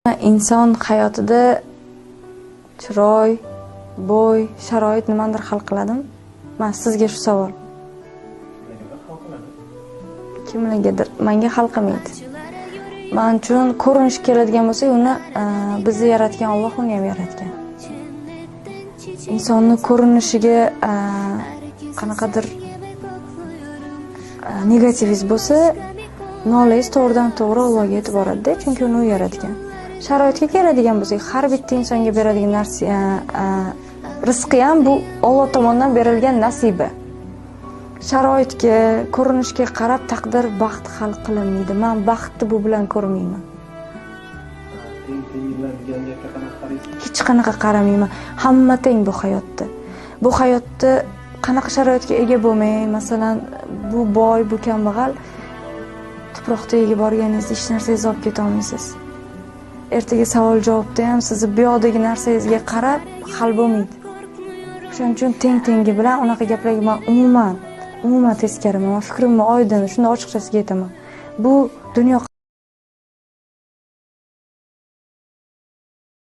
Inson hayotida chiroy, bo'y, sharoit nimadir hal qiladimi? Men sizga shu savol. Kimligidir menga hal qilmaydi. Men uchun ko'rinish keladigan bo'lsa, uni bizni yaratgan Alloh uni ham yaratgan. Insonni ko'rinishiga qanaqadir negativiz bo'lsa, nolaysiz to'g'ridan to'g'ri Allohga yetib boradi, chunki uni yaratgan. Sharoitga keladigan bo'lsak, har bitta insonga beradigan narsa rizqi ham bu Alloh tomonidan berilgan nasiba. Sharoitga, ko'rinishga qarab taqdir, baxt hal qilinmaydi. Men baxtni bu bilan ko'rmayman. Hech qanaqa qaramayman. Hamma teng bu hayotda. Bu hayotda qanaqa sharoitga ega bo'lmay, masalan, bu boy, bu kambag'al, tuproqda ega borganingizda hech narsangizni olib keta olmaysiz. Ertaga savol-javobda ham sizni bu yoqdagi narsangizga qarab hal bo'lmaydi. Shuning uchun teng-tengi bilan unaqa gaplarga men umuman teskariman. Fikrimni oydin, shunda ochiqchasiga aytaman. Bu dunyo